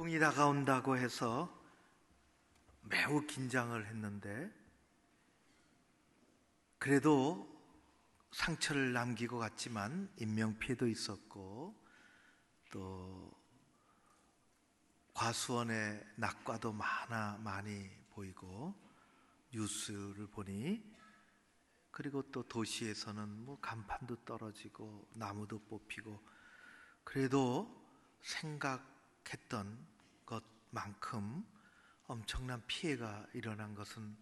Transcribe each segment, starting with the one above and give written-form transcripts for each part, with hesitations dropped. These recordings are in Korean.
태풍이 다가온다고 해서 매우 긴장을 했는데, 그래도 상처를 남기고 갔지만 인명피해도 있었고 또 과수원의 낙과도 많이 보이고 뉴스를 보니, 그리고 또 도시에서는 뭐 간판도 떨어지고 나무도 뽑히고, 그래도 생각했던 것만큼 엄청난 피해가 일어난 것은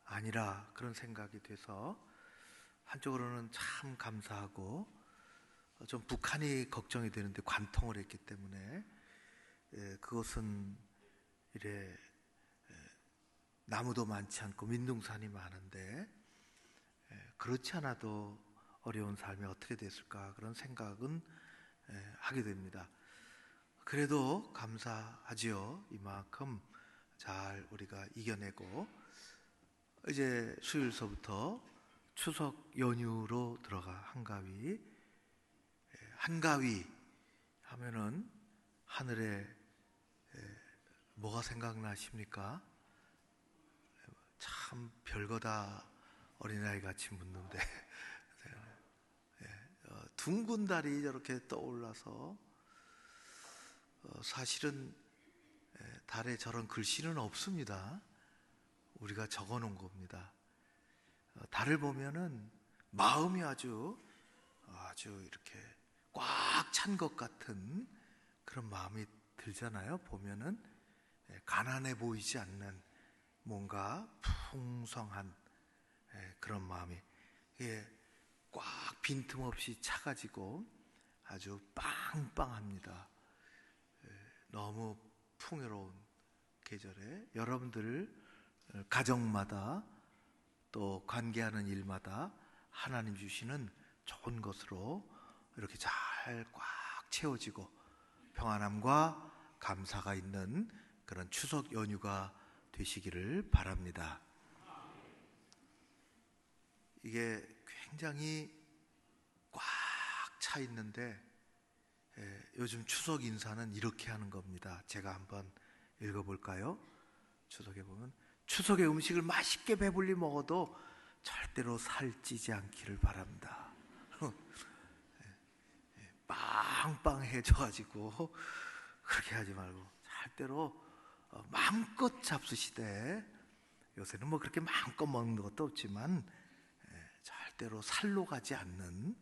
아니라 그런 생각이 돼서 한쪽으로는 참 감사하고, 좀 북한이 걱정이 되는데 관통을 했기 때문에 그것은 이래 나무도 많지 않고 민둥산이 많은데 그렇지 않아도 어려운 삶이 어떻게 됐을까, 그런 생각은 하게 됩니다. 그래도 감사하지요. 이만큼 잘 우리가 이겨내고 이제 수요일서부터 추석 연휴로 들어가 한가위. 한가위 하면은 하늘에 뭐가 생각나십니까? 참 별거다 어린아이 같이 묻는데 둥근 달이 저렇게 떠올라서 사실은 달에 저런 글씨는 없습니다. 우리가 적어놓은 겁니다. 달을 보면은 마음이 아주 이렇게 꽉 찬 것 같은 그런 마음이 들잖아요. 보면은 가난해 보이지 않는 뭔가 풍성한 그런 마음이 꽉 빈틈없이 차가지고 아주 빵빵합니다. 너무 풍요로운 계절에 여러분들 가정마다 또 관계하는 일마다 하나님 주시는 좋은 것으로 이렇게 잘 꽉 채워지고 평안함과 감사가 있는 그런 추석 연휴가 되시기를 바랍니다. 이게 굉장히 꽉 차 있는데 요즘 추석 인사는 이렇게 하는 겁니다. 제가 한번 읽어볼까요? 추석에 보면 추석의 음식을 맛있게 배불리 먹어도 절대로 살찌지 않기를 바랍니다. 빵빵해져가지고 그렇게 하지 말고 절대로 마음껏 잡수시되, 요새는 뭐 그렇게 마음껏 먹는 것도 없지만 절대로 살로 가지 않는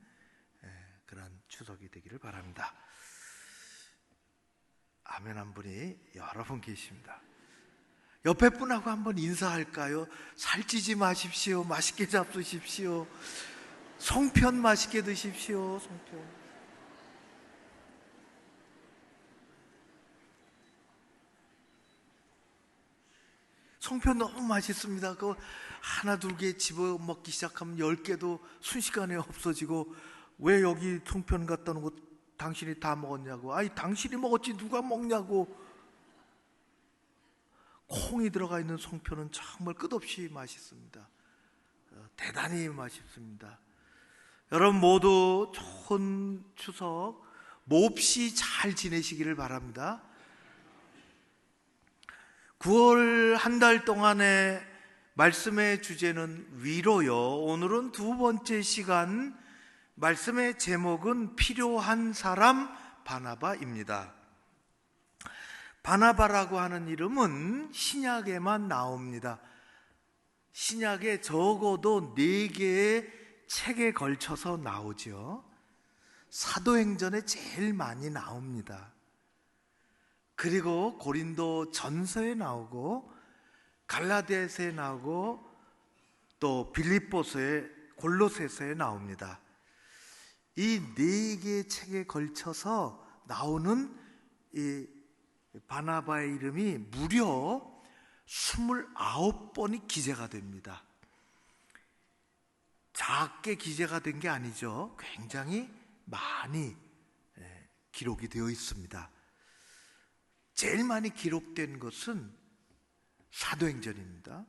그런 추석이 되기를 바랍니다. 아멘 한 분이 여러 분 계십니다. 옆에 분하고 한번 인사할까요? 살찌지 마십시오. 맛있게 잡수십시오. 송편 맛있게 드십시오. 송편 너무 맛있습니다. 그거 하나 둘 개 집어 먹기 시작하면 10개도 순식간에 없어지고, 왜 여기 송편 갖다 놓은 거 당신이 다 먹었냐고. 아니 당신이 먹었지 누가 먹냐고. 콩이 들어가 있는 송편은 정말 끝없이 맛있습니다. 대단히 맛있습니다. 여러분 모두 좋은 추석 몹시 잘 지내시기를 바랍니다. 9월 한 달 동안의 말씀의 주제는 위로요. 오늘은 두 번째 시간, 말씀의 제목은 필요한 사람 바나바입니다. 바나바라고 하는 이름은 신약에만 나옵니다. 신약에 적어도 4개의 책에 걸쳐서 나오죠. 사도행전에 제일 많이 나옵니다. 그리고 고린도 전서에 나오고 갈라디아서에 나오고 또 빌립보서에, 골로새서에 나옵니다. 이 4개의 책에 걸쳐서 나오는 이 바나바의 이름이 무려 29번이 기재가 됩니다. 작게 기재가 된 게 아니죠. 굉장히 많이 기록이 되어 있습니다. 제일 많이 기록된 것은 사도행전입니다.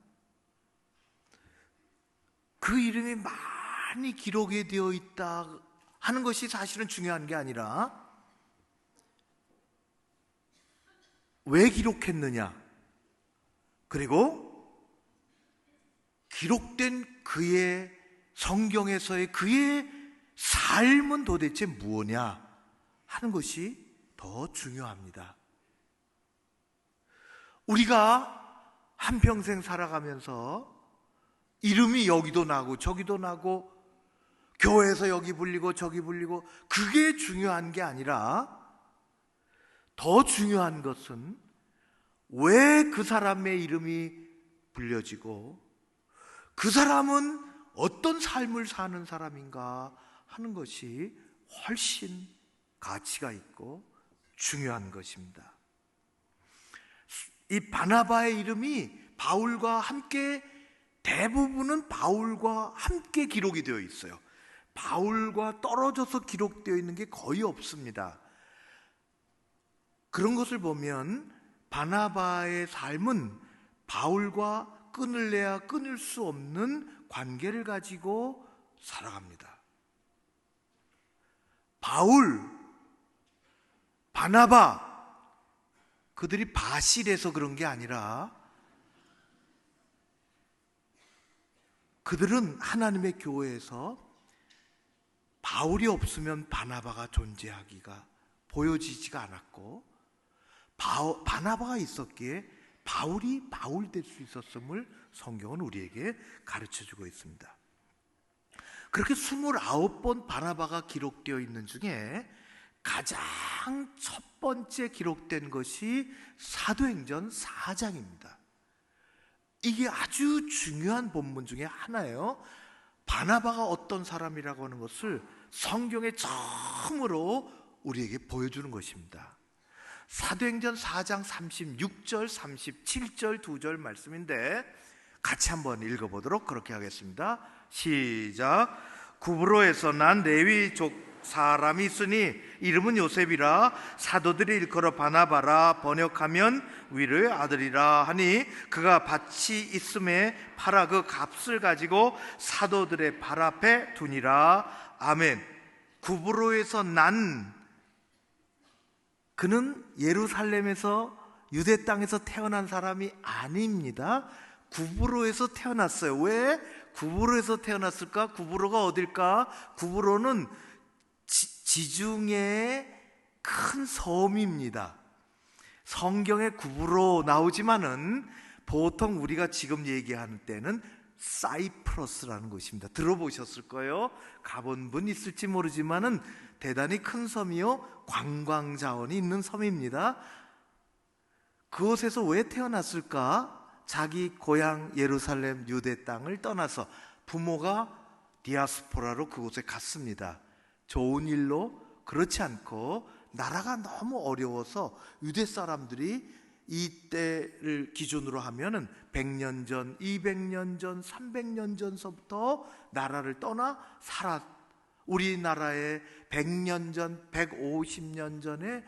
그 이름이 많이 기록이 되어 있다 하는 것이 사실은 중요한 게 아니라 왜 기록했느냐? 그리고 기록된 그의 성경에서의 그의 삶은 도대체 무엇냐 하는 것이 더 중요합니다. 우리가 한평생 살아가면서 이름이 여기도 나고 저기도 나고 교회에서 여기 불리고 저기 불리고 그게 중요한 게 아니라 더 중요한 것은 왜 그 사람의 이름이 불려지고 그 사람은 어떤 삶을 사는 사람인가 하는 것이 훨씬 가치가 있고 중요한 것입니다. 이 바나바의 이름이 바울과 함께, 대부분은 바울과 함께 기록이 되어 있어요. 바울과 떨어져서 기록되어 있는 게 거의 없습니다. 그런 것을 보면 바나바의 삶은 바울과 끊을래야 끊을 수 없는 관계를 가지고 살아갑니다. 바울, 바나바, 그들이 바실에서 그런 게 아니라 그들은 하나님의 교회에서 바울이 없으면 바나바가 존재하기가 보여지지가 않았고, 바나바가 있었기에 바울이 바울 될 수 있었음을 성경은 우리에게 가르쳐주고 있습니다. 그렇게 29번 바나바가 기록되어 있는 중에 가장 첫 번째 기록된 것이 사도행전 4장입니다. 이게 아주 중요한 본문 중에 하나예요. 바나바가 어떤 사람이라고 하는 것을 성경에 처음으로 우리에게 보여주는 것입니다. 사도행전 4장 36절, 37절 두 절 말씀인데 같이 한번 읽어보도록 그렇게 하겠습니다. 시작. 구브로에서 난 레위족 사람이 있으니 이름은 요셉이라 사도들이 일컬어 바나바라 번역하면 위로의 아들이라 하니 그가 밭이 있음에 팔아 그 값을 가지고 사도들의 발 앞에 두니라. 아멘. 구브로에서 난 그는 예루살렘에서 유대 땅에서 태어난 사람이 아닙니다. 구브로에서 태어났어요. 왜 구브로에서 태어났을까? 구브로가 어딜까? 구브로는 지중해의 큰 섬입니다. 성경에 구브로 나오지만은 보통 우리가 지금 얘기하는 때는 사이프러스라는 곳입니다. 들어보셨을 거예요. 가본 분 있을지 모르지만은 대단히 큰 섬이요, 관광 자원이 있는 섬입니다. 그곳에서 왜 태어났을까? 자기 고향 예루살렘 유대 땅을 떠나서 부모가 디아스포라로 그곳에 갔습니다. 좋은 일로? 그렇지 않고 나라가 너무 어려워서 유대 사람들이 이때를 기준으로 하면은 100년 전, 200년 전, 300년 전서부터 나라를 떠나 우리나라의 100년 전, 150년 전에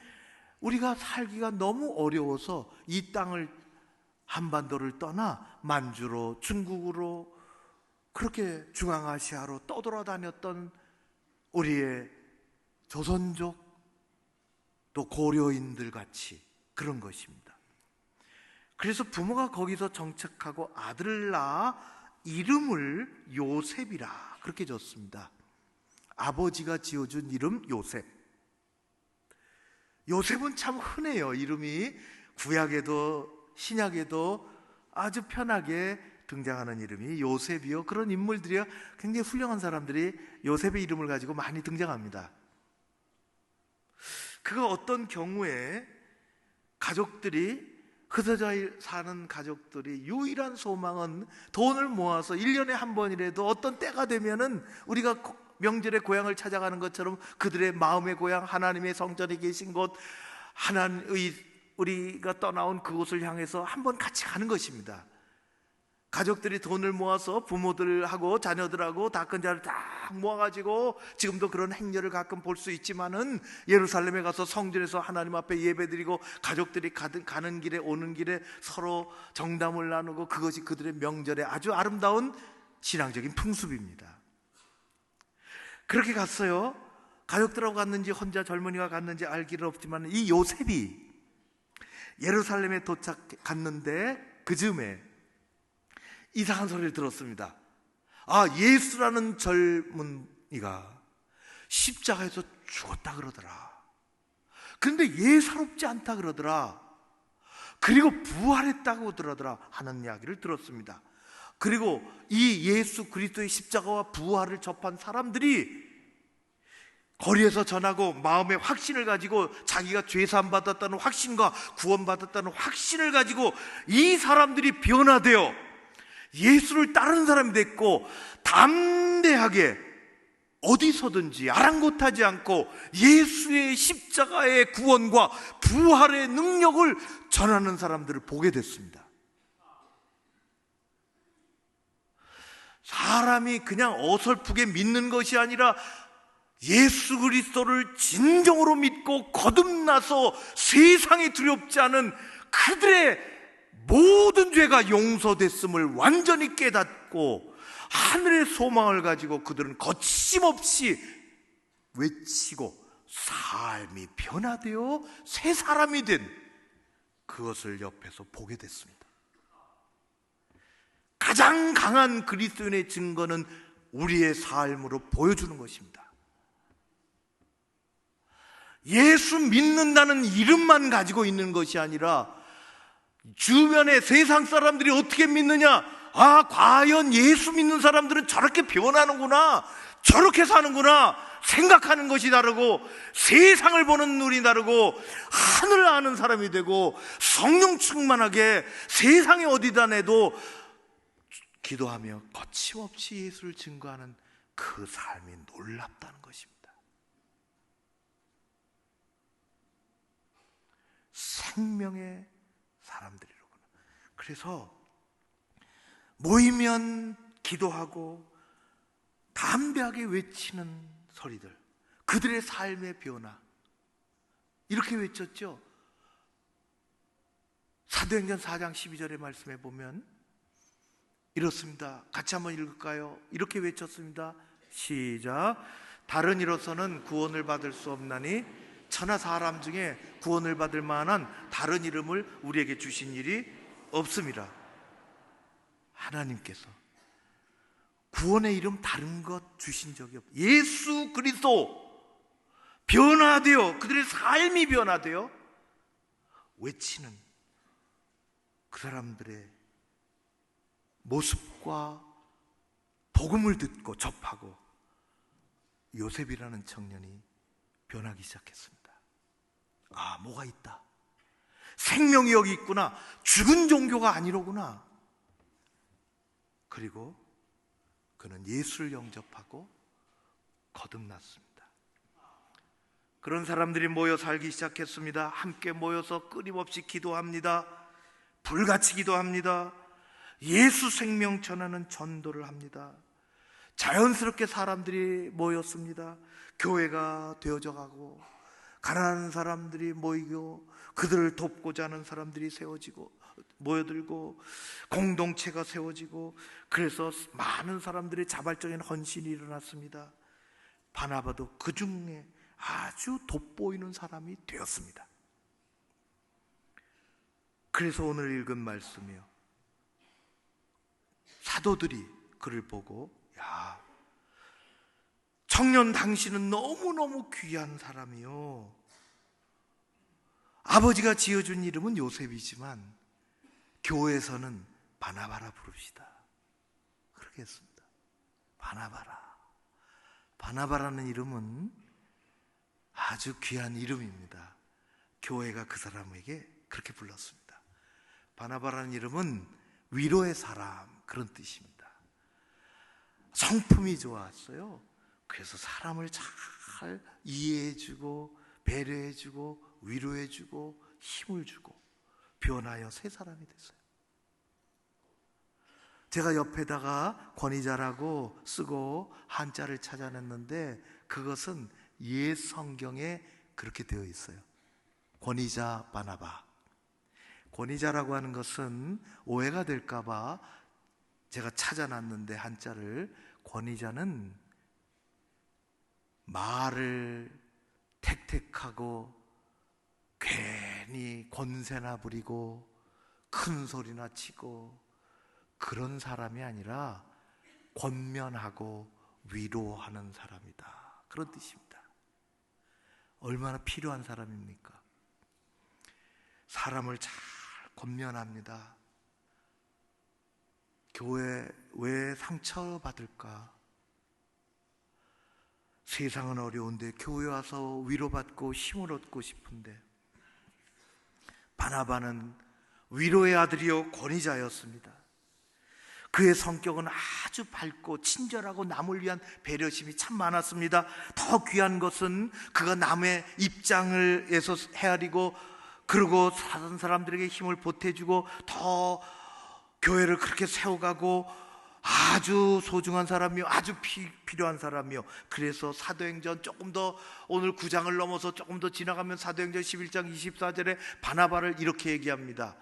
우리가 살기가 너무 어려워서 이 땅을, 한반도를 떠나 만주로, 중국으로, 그렇게 중앙아시아로 떠돌아다녔던 우리의 조선족 또 고려인들 같이 그런 것입니다. 그래서 부모가 거기서 정착하고 아들을 낳아 이름을 요셉이라 그렇게 줬습니다. 아버지가 지어준 이름 요셉. 요셉은 참 흔해요. 이름이 구약에도 신약에도 아주 편하게 등장하는 이름이 요셉이요. 그런 인물들이요, 굉장히 훌륭한 사람들이 요셉의 이름을 가지고 많이 등장합니다. 그가 어떤 경우에 가족들이, 흩어져 사는 가족들이 유일한 소망은 돈을 모아서 1년에 한 번이라도 어떤 때가 되면은 우리가 명절에 고향을 찾아가는 것처럼 그들의 마음의 고향, 하나님의 성전에 계신 곳, 우리가 떠나온 그곳을 향해서 한번 같이 가는 것입니다. 가족들이 돈을 모아서 부모들하고 자녀들하고 다 큰 자를 딱 모아가지고, 지금도 그런 행렬을 가끔 볼 수 있지만은 예루살렘에 가서 성전에서 하나님 앞에 예배드리고 가족들이 가는 길에 오는 길에 서로 정담을 나누고, 그것이 그들의 명절에 아주 아름다운 신앙적인 풍습입니다. 그렇게 갔어요. 가족들하고 갔는지 혼자 젊은이가 갔는지 알 길은 없지만 이 요셉이 예루살렘에 갔는데 그 즈음에 이상한 소리를 들었습니다. 예수라는 젊은이가 십자가에서 죽었다 그러더라. 그런데 예사롭지 않다 그러더라. 그리고 부활했다고 그러더라 하는 이야기를 들었습니다. 그리고 이 예수 그리스도의 십자가와 부활을 접한 사람들이 거리에서 전하고 마음의 확신을 가지고 자기가 죄사함 받았다는 확신과 구원받았다는 확신을 가지고 이 사람들이 변화되어 예수를 따르는 사람이 됐고, 담대하게 어디서든지 아랑곳하지 않고 예수의 십자가의 구원과 부활의 능력을 전하는 사람들을 보게 됐습니다. 사람이 그냥 어설프게 믿는 것이 아니라 예수 그리스도를 진정으로 믿고 거듭나서 세상에 두렵지 않은 그들의 모든 죄가 용서됐음을 완전히 깨닫고 하늘의 소망을 가지고 그들은 거침없이 외치고 삶이 변화되어 새 사람이 된 그것을 옆에서 보게 됐습니다. 가장 강한 그리스도인의 증거는 우리의 삶으로 보여주는 것입니다. 예수 믿는다는 이름만 가지고 있는 것이 아니라 주변의 세상 사람들이 어떻게 믿느냐, 과연 예수 믿는 사람들은 저렇게 변하는구나, 저렇게 사는구나 생각하는 것이 다르고, 세상을 보는 눈이 다르고, 하늘을 아는 사람이 되고 성령 충만하게 세상에 어디다 내도 기도하며 거침없이 예수를 증거하는 그 삶이 놀랍다는 것입니다. 생명의 사람들이로구나. 그래서 모이면 기도하고 담대하게 외치는 소리들, 그들의 삶의 변화, 이렇게 외쳤죠. 사도행전 4장 12절의 말씀에 보면 이렇습니다. 같이 한번 읽을까요? 이렇게 외쳤습니다. 시작. 다른 이로서는 구원을 받을 수 없나니 천하 사람 중에 구원을 받을 만한 다른 이름을 우리에게 주신 일이 없습니다. 하나님께서 구원의 이름 다른 것 주신 적이 없어요. 예수 그리스도 변화되어, 그들의 삶이 변화되어 외치는 그 사람들의 모습과 복음을 듣고 접하고 요셉이라는 청년이 변하기 시작했습니다. 뭐가 있다. 생명이 여기 있구나. 죽은 종교가 아니로구나. 그리고 그는 예수를 영접하고 거듭났습니다. 그런 사람들이 모여 살기 시작했습니다. 함께 모여서 끊임없이 기도합니다. 불같이 기도합니다. 예수 생명 전하는 전도를 합니다. 자연스럽게 사람들이 모였습니다. 교회가 되어져 가고, 가난한 사람들이 모이고, 그들을 돕고자 하는 사람들이 모여들고, 공동체가 세워지고, 그래서 많은 사람들의 자발적인 헌신이 일어났습니다. 바나바도 그 중에 아주 돋보이는 사람이 되었습니다. 그래서 오늘 읽은 말씀이요, 사도들이 그를 보고, 청년 당신은 너무너무 귀한 사람이요, 아버지가 지어준 이름은 요셉이지만 교회에서는 바나바라 부릅시다. 그렇게 했습니다. 바나바라는 이름은 아주 귀한 이름입니다. 교회가 그 사람에게 그렇게 불렀습니다. 바나바라는 이름은 위로의 사람, 그런 뜻입니다. 성품이 좋았어요. 그래서 사람을 잘 이해해주고 배려해주고 위로해주고 힘을 주고 변하여 새 사람이 됐어요. 제가 옆에다가 권위자라고 쓰고 한자를 찾아냈는데 그것은 옛 성경에 그렇게 되어 있어요. 권위자 바나바. 권위자라고 하는 것은 오해가 될까봐 제가 찾아놨는데, 한자를, 권위자는 말을 택택하고 괜히 괜히 권세나 부리고 큰 소리나 치고 그런 사람이 아니라 권면하고 위로하는 사람이다, 그런 뜻입니다. 얼마나 필요한 사람입니까? 사람을 잘 권면합니다. 교회 왜 상처받을까? 세상은 어려운데 교회 와서 위로받고 힘을 얻고 싶은데, 바나바는 위로의 아들이요 권위자였습니다. 그의 성격은 아주 밝고 친절하고 남을 위한 배려심이 참 많았습니다. 더 귀한 것은 그가 남의 입장을 에서 헤아리고, 그리고 다른 사람들에게 힘을 보태주고 더 교회를 그렇게 세워가고, 아주 소중한 사람이요, 아주 필요한 사람이요. 그래서 사도행전 조금 더, 오늘 9장을 넘어서 조금 더 지나가면 사도행전 11장 24절에 바나바를 이렇게 얘기합니다.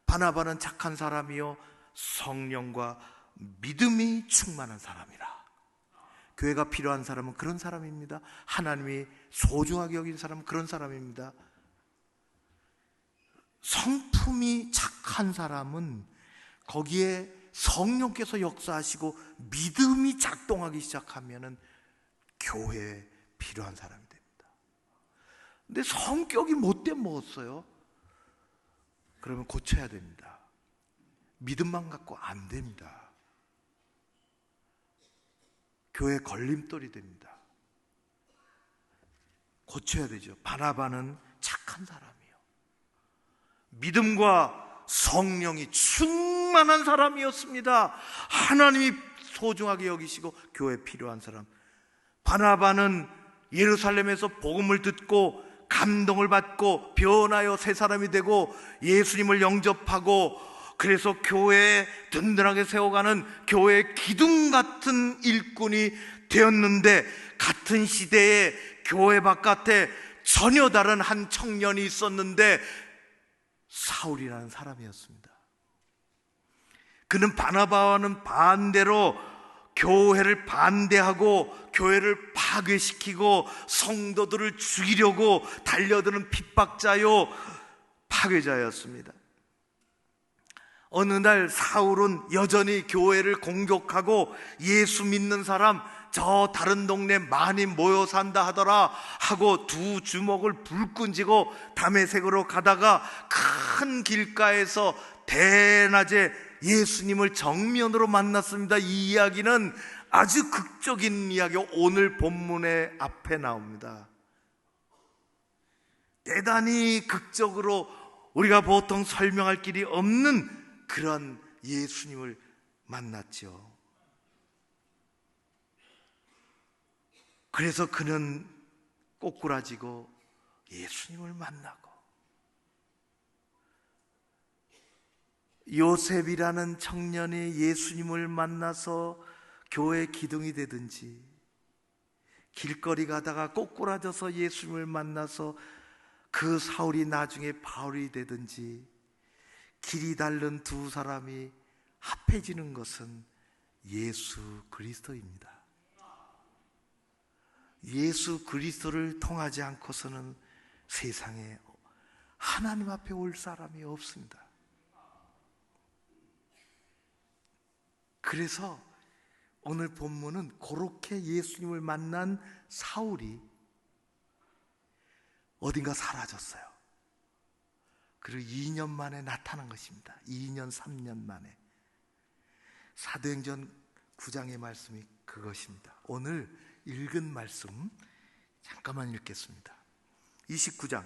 바나바는 착한 사람이요 성령과 믿음이 충만한 사람이라. 교회가 필요한 사람은 그런 사람입니다. 하나님이 소중하게 여긴 사람은 그런 사람입니다. 성품이 착한 사람은 거기에 성령께서 역사하시고 믿음이 작동하기 시작하면은 교회에 필요한 사람이 됩니다. 근데 성격이 못돼 먹었어요. 그러면 고쳐야 됩니다. 믿음만 갖고 안 됩니다. 교회 걸림돌이 됩니다. 고쳐야 되죠. 바나바는 착한 사람이에요. 믿음과 성령이 충만한 사람이었습니다. 하나님이 소중하게 여기시고 교회에 필요한 사람. 바나바는 예루살렘에서 복음을 듣고 감동을 받고 변하여 새 사람이 되고 예수님을 영접하고, 그래서 교회에 든든하게 세워가는 교회의 기둥 같은 일꾼이 되었는데, 같은 시대에 교회 바깥에 전혀 다른 한 청년이 있었는데 사울이라는 사람이었습니다. 그는 바나바와는 반대로 교회를 반대하고 교회를 파괴시키고 성도들을 죽이려고 달려드는 핍박자요 파괴자였습니다. 어느 날 사울은 여전히 교회를 공격하고 예수 믿는 사람 저 다른 동네 많이 모여 산다 하더라 하고 두 주먹을 불끈 쥐고 다메섹으로 가다가 큰 길가에서 대낮에 예수님을 정면으로 만났습니다. 이 이야기는 아주 극적인 이야기, 오늘 본문의 앞에 나옵니다. 대단히 극적으로 우리가 보통 설명할 길이 없는 그런 예수님을 만났죠. 그래서 그는 꼬꾸라지고 예수님을 만나고, 요셉이라는 청년이 예수님을 만나서 교회 기둥이 되든지, 길거리 가다가 꼬꾸라져서 예수님을 만나서 그 사울이 나중에 바울이 되든지, 길이 다른 두 사람이 합해지는 것은 예수 그리스도입니다. 예수 그리스도를 통하지 않고서는 세상에 하나님 앞에 올 사람이 없습니다. 그래서 오늘 본문은 그렇게 예수님을 만난 사울이 어딘가 사라졌어요. 그리고 2년 만에 나타난 것입니다. 2년 3년 만에. 사도행전 9장의 말씀이 그것입니다. 오늘 읽은 말씀 잠깐만 읽겠습니다. 29장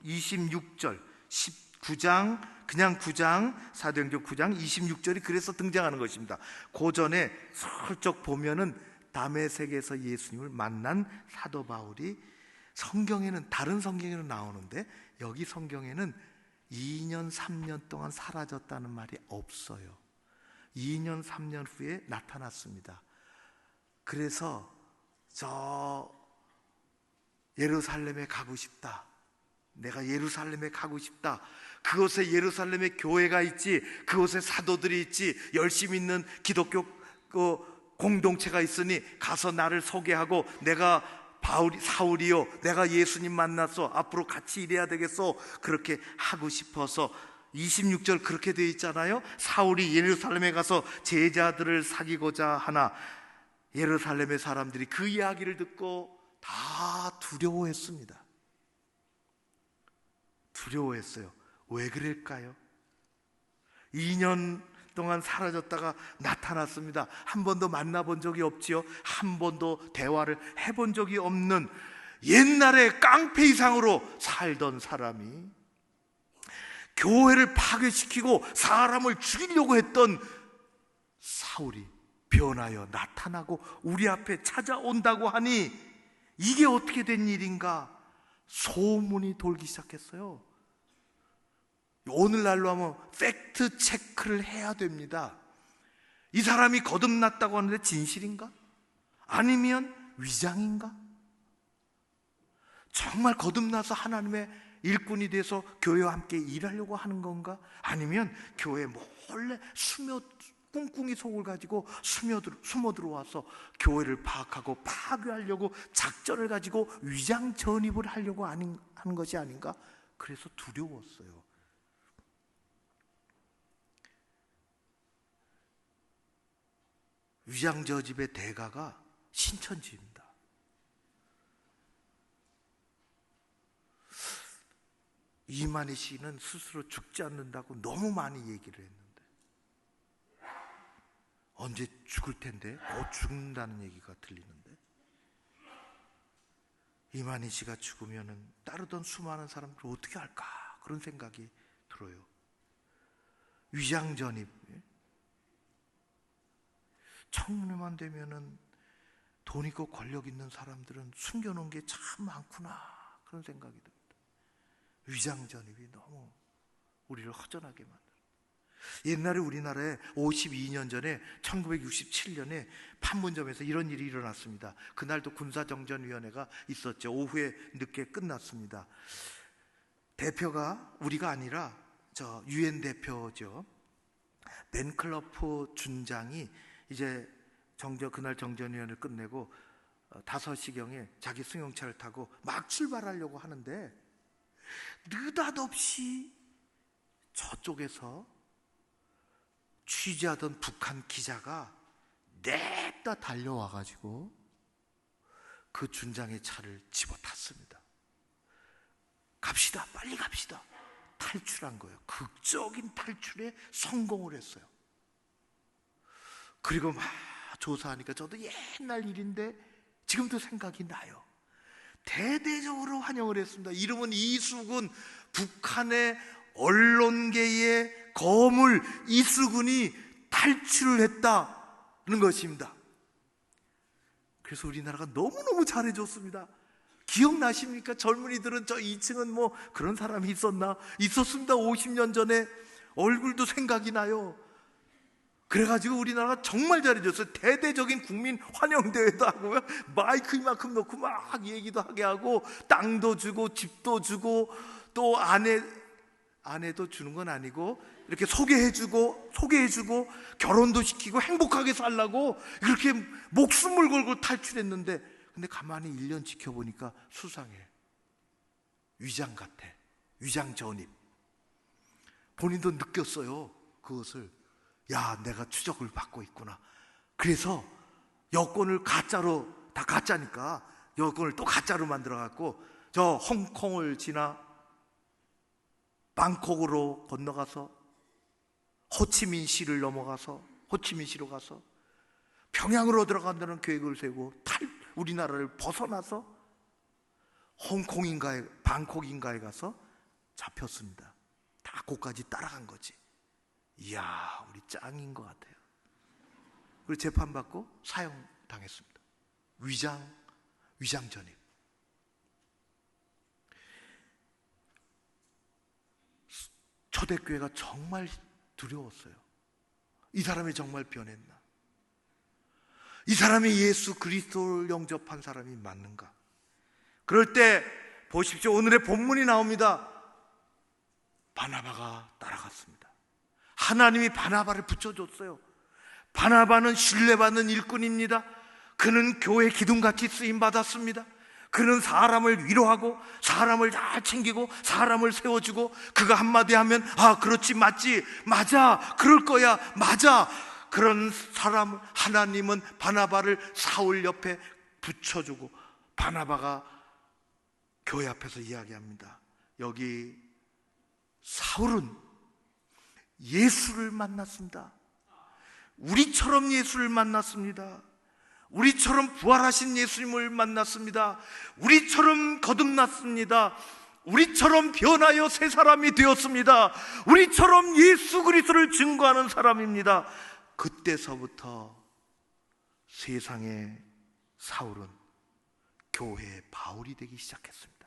26절 19장, 그냥 9장, 사도행전 9장 26절이 그래서 등장하는 것입니다. 그 전에 슬쩍 보면은 다메섹에서 예수님을 만난 사도 바울이, 성경에는 다른 성경에는 나오는데 여기 성경에는 2년 3년 동안 사라졌다는 말이 없어요. 2년 3년 후에 나타났습니다. 그래서 저 예루살렘에 가고 싶다, 내가 예루살렘에 가고 싶다, 그곳에 예루살렘에 교회가 있지, 그곳에 사도들이 있지, 열심히 있는 기독교 공동체가 있으니 가서 나를 소개하고 내가 사울이요, 내가 예수님 만났어, 앞으로 같이 일해야 되겠어, 그렇게 하고 싶어서 26절 그렇게 되어 있잖아요. 사울이 예루살렘에 가서 제자들을 사귀고자 하나 예루살렘의 사람들이 그 이야기를 듣고 다 두려워했습니다. 두려워했어요. 왜 그럴까요? 2년 동안 사라졌다가 나타났습니다. 한 번도 만나본 적이 없지요. 한 번도 대화를 해본 적이 없는 옛날에 깡패 이상으로 살던 사람이 교회를 파괴시키고 사람을 죽이려고 했던 사울이 변하여 나타나고 우리 앞에 찾아온다고 하니 이게 어떻게 된 일인가? 소문이 돌기 시작했어요. 오늘날로 하면 팩트 체크를 해야 됩니다. 이 사람이 거듭났다고 하는데 진실인가? 아니면 위장인가? 정말 거듭나서 하나님의 일꾼이 돼서 교회와 함께 일하려고 하는 건가? 아니면 교회에 몰래 꿍꿍이 속을 가지고 숨어 들어와서 교회를 파악하고 파괴하려고 작전을 가지고 위장 전입을 하려고 하는 것이 아닌가? 그래서 두려웠어요. 위장 저집의 대가가 신천지입니다. 이만희 씨는 스스로 죽지 않는다고 너무 많이 얘기를 했는데 언제 죽을 텐데 곧 죽는다는 얘기가 들리는데 이만희 씨가 죽으면 따르던 수많은 사람들 어떻게 할까 그런 생각이 들어요. 위장 전입, 청문회만 되면은 돈 있고 권력 있는 사람들은 숨겨놓은 게 참 많구나 그런 생각이 듭니다. 위장 전입이 너무 우리를 허전하게 만들어요. 옛날에 우리나라에 52년 전에 1967년에 판문점에서 이런 일이 일어났습니다. 그날도 군사정전위원회가 있었죠. 오후에 늦게 끝났습니다. 대표가 우리가 아니라 저 UN 대표죠. 벤클러프 준장이 이제 그날 정전위원회를 끝내고 5시경에 자기 승용차를 타고 막 출발하려고 하는데 느닷없이 저쪽에서 취재하던 북한 기자가 냅다 달려와가지고 그 준장의 차를 집어탔습니다. 갑시다, 빨리 갑시다. 탈출한 거예요. 극적인 탈출에 성공을 했어요. 그리고 막 조사하니까 저도 옛날 일인데 지금도 생각이 나요. 대대적으로 환영을 했습니다. 이름은 이수근, 북한의 언론계의 거물 이수근이 탈출을 했다는 것입니다. 그래서 우리나라가 너무너무 잘해줬습니다. 기억나십니까? 젊은이들은 저 2층은 뭐 그런 사람이 있었습니다. 50년 전에 얼굴도 생각이 나요. 그래가지고 우리나라가 정말 잘해줬어요. 대대적인 국민 환영대회도 하고요, 마이크 이만큼 놓고 막 얘기도 하게 하고, 땅도 주고 집도 주고, 또 아내도 주는 건 아니고 이렇게 소개해주고 결혼도 시키고 행복하게 살라고 그렇게 목숨을 걸고 탈출했는데, 근데 가만히 1년 지켜보니까 수상해. 위장 같아. 위장 전입. 본인도 느꼈어요. 그것을. 야, 내가 추적을 받고 있구나. 그래서 여권을 가짜로, 다 가짜니까 여권을 또 가짜로 만들어갖고 저 홍콩을 지나 방콕으로 건너가서 호치민시를 넘어가서 호치민시로 가서 평양으로 들어간다는 계획을 세우고 우리나라를 벗어나서 홍콩인가에, 방콕인가에 가서 잡혔습니다. 다 거기까지 따라간 거지. 이야, 우리 짱인 것 같아요. 그리고 재판받고 사형당했습니다. 위장 전입. 초대교회가 정말 두려웠어요. 이 사람이 정말 변했나? 이 사람이 예수 그리스도를 영접한 사람이 맞는가? 그럴 때 보십시오. 오늘의 본문이 나옵니다. 바나바가 따라갔습니다. 하나님이 바나바를 붙여줬어요. 바나바는 신뢰받는 일꾼입니다. 그는 교회 기둥같이 쓰임받았습니다. 그는 사람을 위로하고 사람을 잘 챙기고 사람을 세워주고, 그가 한마디 하면 아 그렇지, 맞지, 맞아, 그럴 거야, 맞아. 그런 사람 하나님은 바나바를 사울 옆에 붙여주고, 바나바가 교회 앞에서 이야기합니다. 여기 사울은 예수를 만났습니다. 우리처럼 예수를 만났습니다. 우리처럼 부활하신 예수님을 만났습니다. 우리처럼 거듭났습니다. 우리처럼 변하여 새 사람이 되었습니다. 우리처럼 예수 그리스도를 증거하는 사람입니다. 그때서부터 세상의 사울은 교회의 바울이 되기 시작했습니다.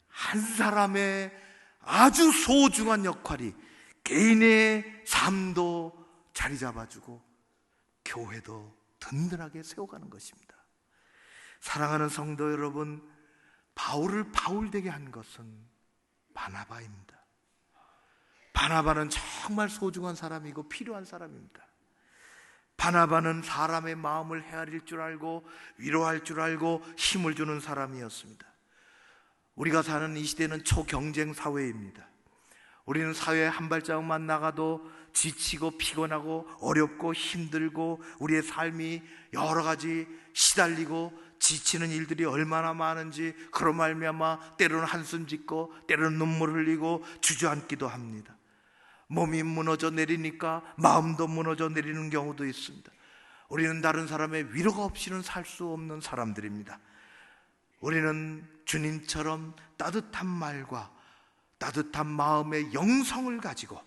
한 사람의 아주 소중한 역할이 개인의 삶도 자리 잡아주고 교회도 든든하게 세워가는 것입니다. 사랑하는 성도 여러분, 바울을 바울되게 한 것은 바나바입니다. 바나바는 정말 소중한 사람이고 필요한 사람입니다. 바나바는 사람의 마음을 헤아릴 줄 알고 위로할 줄 알고 힘을 주는 사람이었습니다. 우리가 사는 이 시대는 초경쟁 사회입니다. 우리는 사회에 한 발자국만 나가도 지치고 피곤하고 어렵고 힘들고 우리의 삶이 여러 가지 시달리고 지치는 일들이 얼마나 많은지, 그로 말미암아 때로는 한숨 짓고 때로는 눈물 흘리고 주저앉기도 합니다. 몸이 무너져 내리니까 마음도 무너져 내리는 경우도 있습니다. 우리는 다른 사람의 위로가 없이는 살 수 없는 사람들입니다. 우리는 주님처럼 따뜻한 말과 따뜻한 마음의 영성을 가지고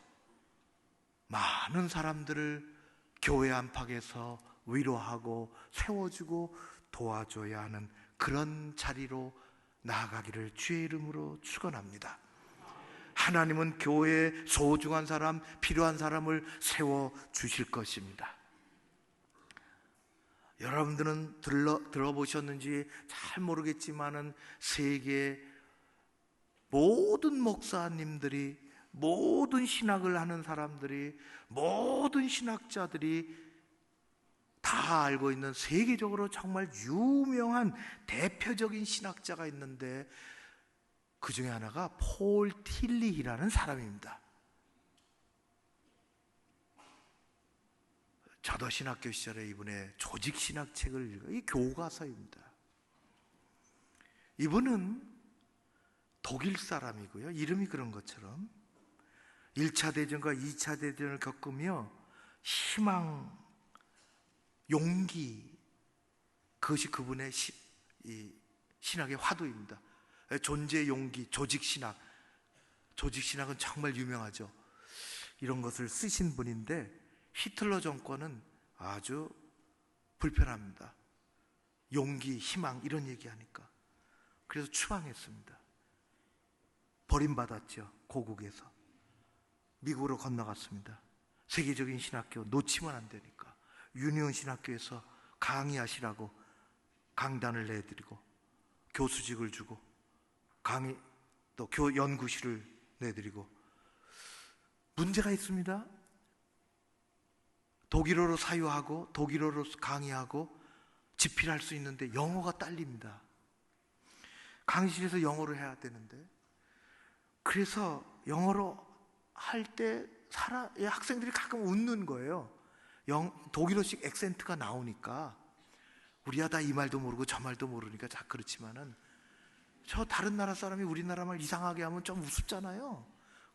많은 사람들을 교회 안팎에서 위로하고 세워주고 도와줘야 하는 그런 자리로 나아가기를 주의 이름으로 축원합니다. 하나님은 교회에 소중한 사람, 필요한 사람을 세워주실 것입니다. 여러분들은 들어보셨는지 잘 모르겠지만은 세계 모든 목사님들이, 모든 신학을 하는 사람들이, 모든 신학자들이 다 알고 있는 세계적으로 정말 유명한 대표적인 신학자가 있는데 그 중에 하나가 폴 틸리히라는 사람입니다. 저도 신학교 시절에 이분의 조직신학책을 읽어요. 이 교과서입니다. 이분은 독일 사람이고요. 이름이 그런 것처럼 1차 대전과 2차 대전을 겪으며 희망, 용기, 그것이 그분의 신학의 화두입니다. 존재 용기, 조직신학. 조직신학은 정말 유명하죠. 이런 것을 쓰신 분인데 히틀러 정권은 아주 불편합니다. 용기, 희망 이런 얘기하니까. 그래서 추방했습니다. 버림받았죠. 고국에서. 미국으로 건너갔습니다. 세계적인 신학교 놓치면 안 되니까 유니온 신학교에서 강의하시라고 강단을 내드리고 교수직을 주고 강의 또 연구실을 내드리고. 문제가 있습니다. 독일어로 사유하고 독일어로 강의하고 집필할 수 있는데 영어가 딸립니다. 강의실에서 영어로 해야 되는데, 그래서 영어로 할 때 학생들이 가끔 웃는 거예요. 독일어식 액센트가 나오니까. 우리야 다 이 말도 모르고 저 말도 모르니까 자 그렇지만은 저 다른 나라 사람이 우리나라 말 이상하게 하면 좀 우습잖아요.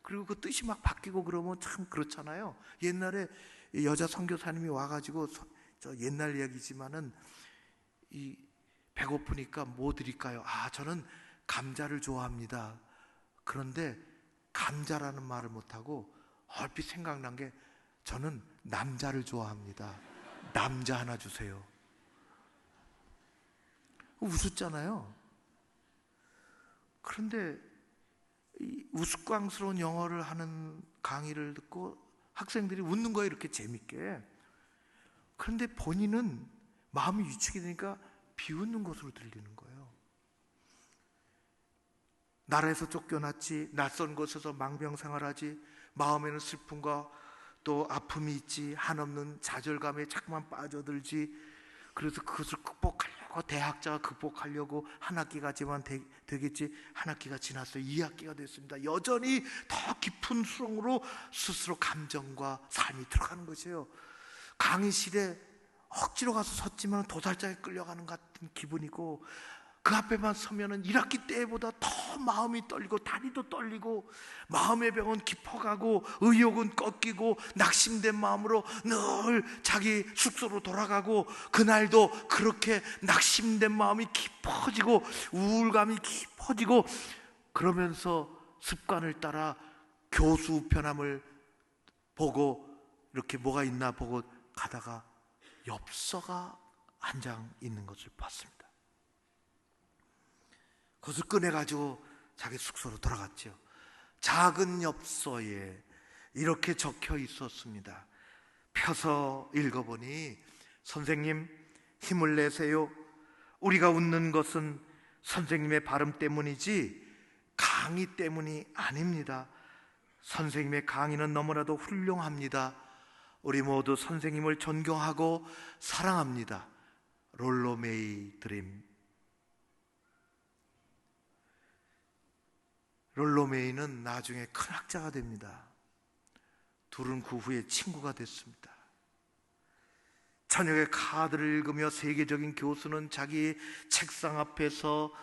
그리고 그 뜻이 막 바뀌고 그러면 참 그렇잖아요. 옛날에 여자 선교사님이 와가지고 저 옛날 이야기지만은 이 배고프니까 뭐 드릴까요? 아 저는 감자를 좋아합니다. 그런데 감자라는 말을 못하고 얼핏 생각난 게 저는 남자를 좋아합니다. 남자 하나 주세요. 우습잖아요. 그런데 이 우스꽝스러운 영어를 하는 강의를 듣고 학생들이 웃는 거예요. 이렇게 재밌게. 그런데 본인은 마음이 위축이 되니까 비웃는 것으로 들리는 거예요. 나라에서 쫓겨났지, 낯선 곳에서 망병생활하지, 마음에는 슬픔과 또 아픔이 있지, 한없는 좌절감에 자꾸만 빠져들지. 그래서 그것을 극복하려고, 대학자가 극복하려고 한 학기가 지만 되겠지, 한 학기가 지났어요. 2학기가 됐습니다. 여전히 더 깊은 수렁으로 스스로 감정과 삶이 들어가는 것이에요. 강의실에 억지로 가서 섰지만 도살장에 끌려가는 같은 기분이고, 그 앞에만 서면은 1학기 때보다 더 마음이 떨리고 다리도 떨리고 마음의 병은 깊어가고 의욕은 꺾이고 낙심된 마음으로 늘 자기 숙소로 돌아가고, 그날도 그렇게 낙심된 마음이 깊어지고 우울감이 깊어지고, 그러면서 습관을 따라 교수 우편함을 보고 이렇게 뭐가 있나 보고 가다가 엽서가 한 장 있는 것을 봤습니다. 그것을 꺼내가지고 자기 숙소로 돌아갔죠. 작은 엽서에 이렇게 적혀 있었습니다. 펴서 읽어보니, 선생님 힘을 내세요. 우리가 웃는 것은 선생님의 발음 때문이지 강의 때문이 아닙니다. 선생님의 강의는 너무나도 훌륭합니다. 우리 모두 선생님을 존경하고 사랑합니다. 롤로메이 드림. 롤로메이는 나중에 큰 학자가 됩니다. 둘은 그 후에 친구가 됐습니다. 저녁에 카드를 읽으며 세계적인 교수는 자기 책상 앞에서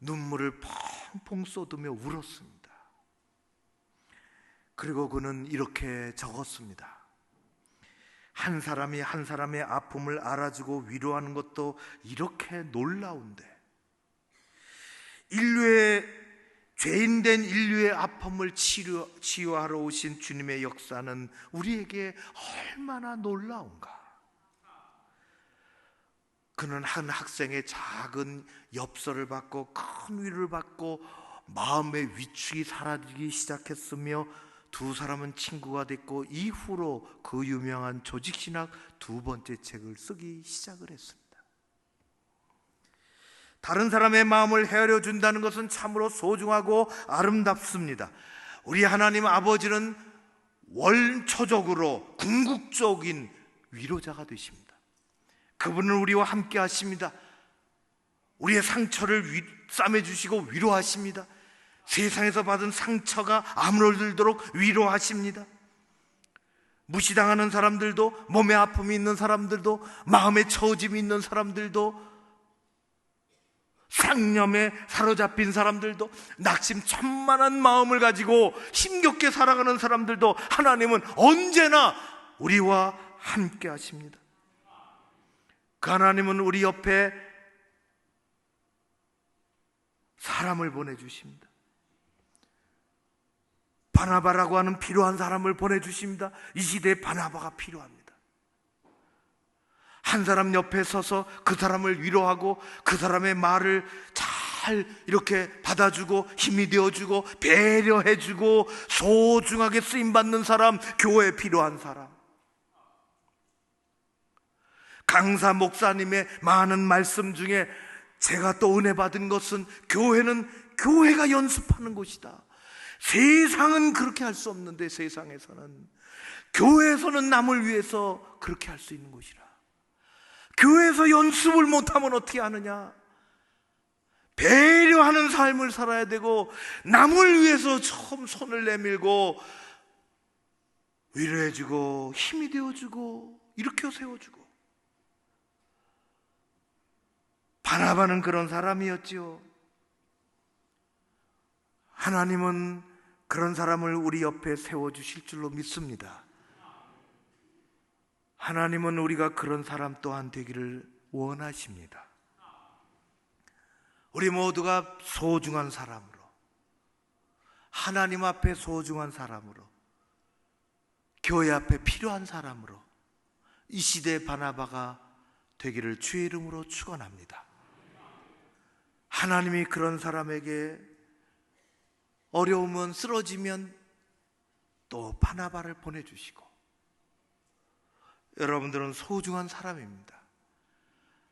눈물을 펑펑 쏟으며 울었습니다. 그리고 그는 이렇게 적었습니다. 한 사람이 한 사람의 아픔을 알아주고 위로하는 것도 이렇게 놀라운데, 죄인된 인류의 아픔을 치유하러 오신 주님의 역사는 우리에게 얼마나 놀라운가. 그는 한 학생의 작은 엽서를 받고 큰 위로를 받고 마음의 위축이 사라지기 시작했으며, 두 사람은 친구가 됐고 이후로 그 유명한 조직신학 2번째 책을 쓰기 시작을 했습니다. 다른 사람의 마음을 헤아려 준다는 것은 참으로 소중하고 아름답습니다. 우리 하나님 아버지는 원초적으로 궁극적인 위로자가 되십니다. 그분은 우리와 함께 하십니다. 우리의 상처를 싸매주시고 위로하십니다. 세상에서 받은 상처가 아물들도록 위로하십니다. 무시당하는 사람들도, 몸에 아픔이 있는 사람들도, 마음에 처짐이 있는 사람들도, 상념에 사로잡힌 사람들도, 낙심천만한 마음을 가지고 힘겹게 살아가는 사람들도 하나님은 언제나 우리와 함께 하십니다. 그 하나님은 우리 옆에 사람을 보내주십니다. 바나바라고 하는 필요한 사람을 보내주십니다. 이 시대에 바나바가 필요합니다. 한 사람 옆에 서서 그 사람을 위로하고 그 사람의 말을 잘 이렇게 받아주고 힘이 되어주고 배려해주고 소중하게 쓰임받는 사람, 교회에 필요한 사람. 강사 목사님의 많은 말씀 중에 제가 또 은혜 받은 것은, 교회는 교회가 연습하는 곳이다. 세상은 그렇게 할 수 없는데, 세상에서는, 교회에서는 남을 위해서 그렇게 할 수 있는 곳이라. 교회에서 연습을 못하면 어떻게 하느냐? 배려하는 삶을 살아야 되고, 남을 위해서 처음 손을 내밀고 위로해주고 힘이 되어주고 일으켜 세워주고. 바나바는 그런 사람이었지요. 하나님은 그런 사람을 우리 옆에 세워주실 줄로 믿습니다. 하나님은 우리가 그런 사람 또한 되기를 원하십니다. 우리 모두가 소중한 사람으로, 하나님 앞에 소중한 사람으로, 교회 앞에 필요한 사람으로 이 시대의 바나바가 되기를 주의 이름으로 축원합니다. 하나님이 그런 사람에게 어려우면, 쓰러지면 또 바나바를 보내주시고, 여러분들은 소중한 사람입니다.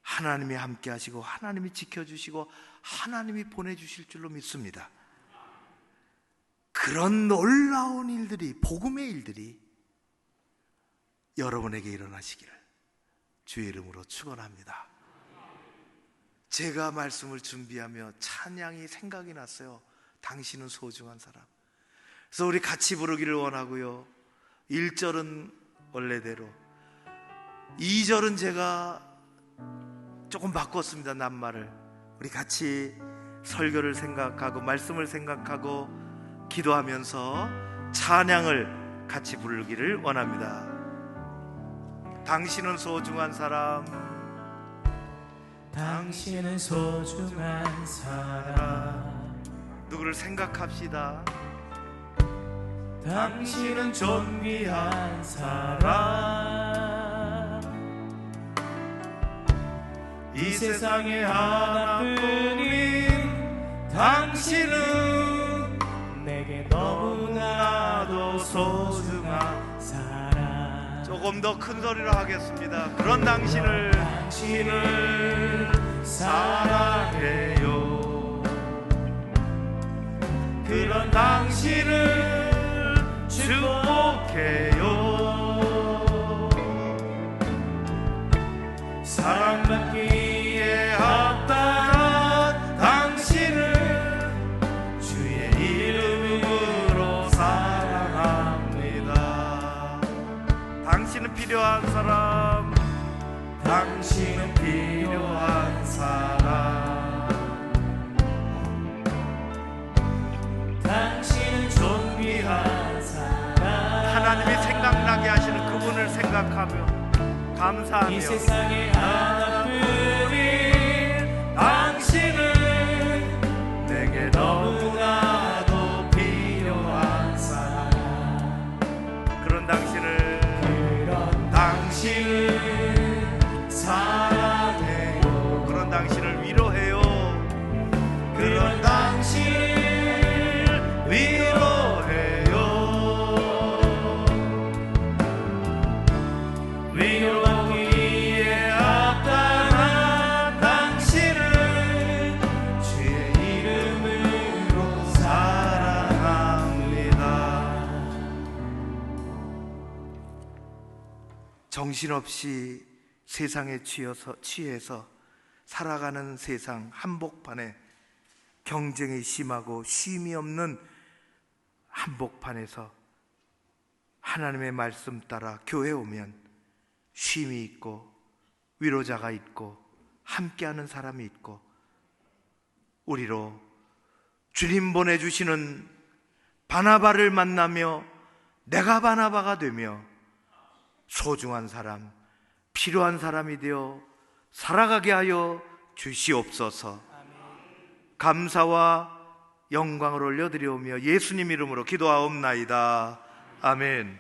하나님이 함께 하시고 하나님이 지켜주시고 하나님이 보내주실 줄로 믿습니다. 그런 놀라운 일들이, 복음의 일들이 여러분에게 일어나시기를 주의 이름으로 축원합니다. 제가 말씀을 준비하며 찬양이 생각이 났어요. 당신은 소중한 사람. 그래서 우리 같이 부르기를 원하고요. 1절은 원래대로, 2절은 제가 조금 바꿨습니다. 낱말을. 우리 같이 설교를 생각하고 말씀을 생각하고 기도하면서 찬양을 같이 부르기를 원합니다. 당신은 소중한 사람, 당신은 소중한 사람. 누구를 생각합시다. 당신은 존귀한 사람. 이 세상에 하나뿐인 당신은 내게 너무나도 소중한 사람. 조금 더 큰 소리로 하겠습니다. 그런 당신을 사랑해요. 그런 당신을 축복해요. 사랑받기에 합당한 당신을 주의 이름으로 사랑합니다. 당신은 필요한 사람, 당신은 필요한 사람. 당신은 존귀한 사람. 하나님이 생각나게 하시는 그분을 생각하며 감사하며 이 세상에 하나뿐인 당신은 내게 너무나도 필요한 사람. 그런 당신을 사랑해요. 그런 당신을 위로해요. 그런 당신을 위로해요. 위로받기에 합당한 당신을 주의 이름으로 사랑합니다. 정신없이 세상에 취해서 살아가는 세상 한복판에, 경쟁이 심하고 쉼이 없는 한복판에서 하나님의 말씀 따라 교회 오면 쉼이 있고 위로자가 있고 함께하는 사람이 있고, 우리로 주님 보내주시는 바나바를 만나며 내가 바나바가 되며 소중한 사람, 필요한 사람이 되어 살아가게 하여 주시옵소서. 감사와 영광을 올려드리오며 예수님 이름으로 기도하옵나이다. 아멘.